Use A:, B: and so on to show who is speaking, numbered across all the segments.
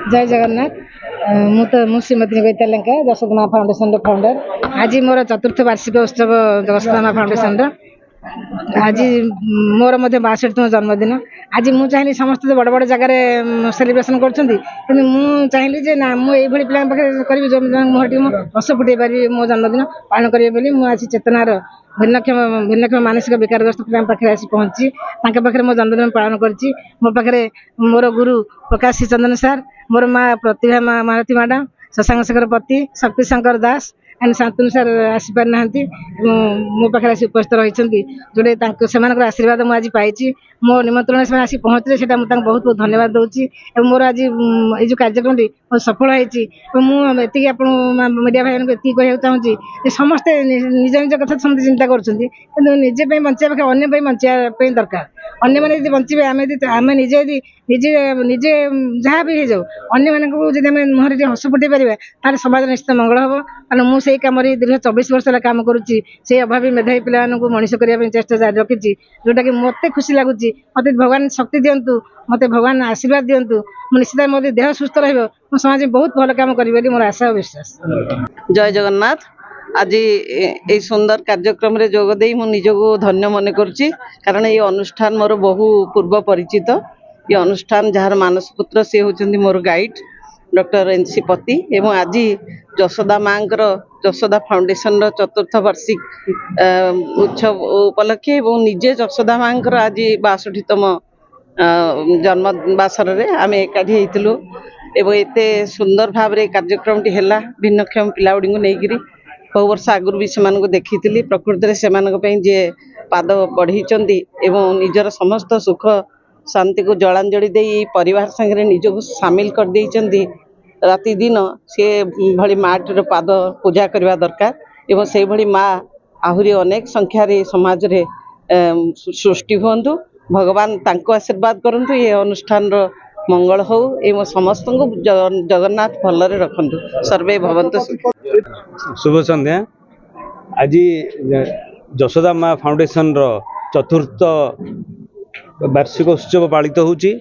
A: जय जगन्नाथ मु Shrimati Nivedita Lenka Jashoda foundation founder. आज मोर चतुर्थ वार्षिक उत्सव जशोदा फाउंडेशन आज मोर 62तम जन्मदिन। आज मुझे चाहिए समस्त बड़ बड़ जगार सेलिब्रेशन कर चाहिए जे ना मुझे पिला करी जो मुझे हस फुटे पारि मो जन्मदिन पालन करी मुझे चेतनार भिन्नक्षम मानसिक विकारग्रस्त पिला पाखे आसी पहुँची पाखे मो जन्मदिन पालन करी मो पाखे मोर गुरु प्रकाश चंदन सार मोर माँ प्रतिभा महारथी मैडम शशांक शेखर पति शक्ति शंकर दास एंड शांतनु सार आसीपार ना मो पाखे आसी उपस्थित रही जोटे से आशीर्वाद मुझे पाई मो निमंत्रण से आसी पहुँचले से बहुत बहुत धन्यवाद दूसरी मोर आज ये कार्यक्रम सफल होती मीडिया भाई ये कहना चाहूँगी समस्ते निज निज कथा समझ चिंता करजे बचा अन्न बचाई दरकार अन्य मैंने बचे आम निजे निजे निजे जहाँ भी हो जाऊ अन्य मानक मुहर हस फुटे पारे समाज निश्चित मंगल हम कारण मुझे कम दीर्घ 24 वर्ष कम करुच्ची से अभावी मेधावी पिला मनीष करने चेष्टा जारी रखी जोटा कि मत खुशी लगुच मत भगवान शक्ति दिंतु मत भगवान आशीर्वाद दिंतु निश्चित मो देह सुस्थ रमाज में बहुत भल कम करी मोर आशा और विश्वास।
B: जय जगन्नाथ। आज ये सुंदर कार्यक्रम रे जोग देई मु निजको धन्य मन करुच्ची कारण ये अनुष्ठान मोर बहु पूर्व परिचित। ये अनुष्ठान जार मानस पुत्र से होचंदी मोर गाइड डॉक्टर एनसी पति एवं आज जशोदा माँ जशोदा फाउंडेशन चतुर्थ वार्षिक उत्सव उपलक्षे एवं निजे जशोदा माँ आज 62तम जन्मवासर आम एकाठी होइतिलु एवं एते सुंदर भाव रे कार्यक्रम टी हैला भिन्नक्षम पिला गुडी को नेकिरी बहु वर्ष आगुरी भी से देखी प्रकृति से जे पाद बढ़ई एवं निजर समस्त सुख शांति को जलांजलि दे परिवार संगे निजक सामिल कर देइचंदी राति दिन से भली माटर पाद पूजा करवा दरकार एवं से भली माँ आहुरी अनेक संख्यार समाज रे सृष्टि हुंतु भगवान तांको आशीर्वाद करंतु ये अनुष्ठान रो मंगल हो एवं समस्त को जगन्नाथ भलरे रखंतु सर्वे भवन्तु सुखी।
C: शुभ संध्या। आज जशोदा माँ फाउंडेशन रो चतुर्थ वार्षिक उत्सव पालित होची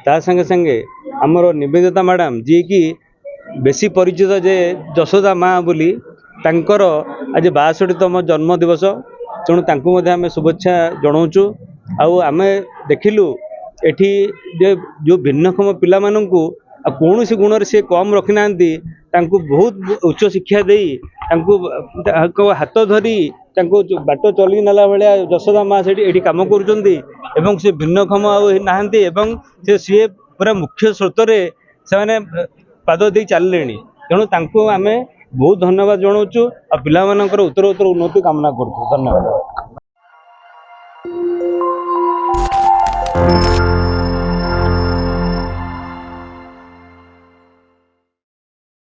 C: ता संगे संगे आमर निवेदिता मैडम जी की बेसी परिचित जे जशोदा माँ बोली तांकर आज 62तम जन्म दिवस तेणु तांको मध्ये आमे शुभेच्छा जनाऊँ आउ आमे देखिलु एठी जो भिन्नक्षम पिला माननकु कौन सी गुण से कम रखी ना बहुत उच्च शिक्षा दे हाथ धरी बाट चली नाला भाया जशोदा माँ से कम कर भिन्नक्षम आना सी पूरा मुख्य स्रोत से पाद दे चलिले तेणु तांको आमे बहुत धन्यवाद जनाऊँ आ पिला मानकर उत्तर उत्तर उन्नति कामना करूँ। धन्यवाद।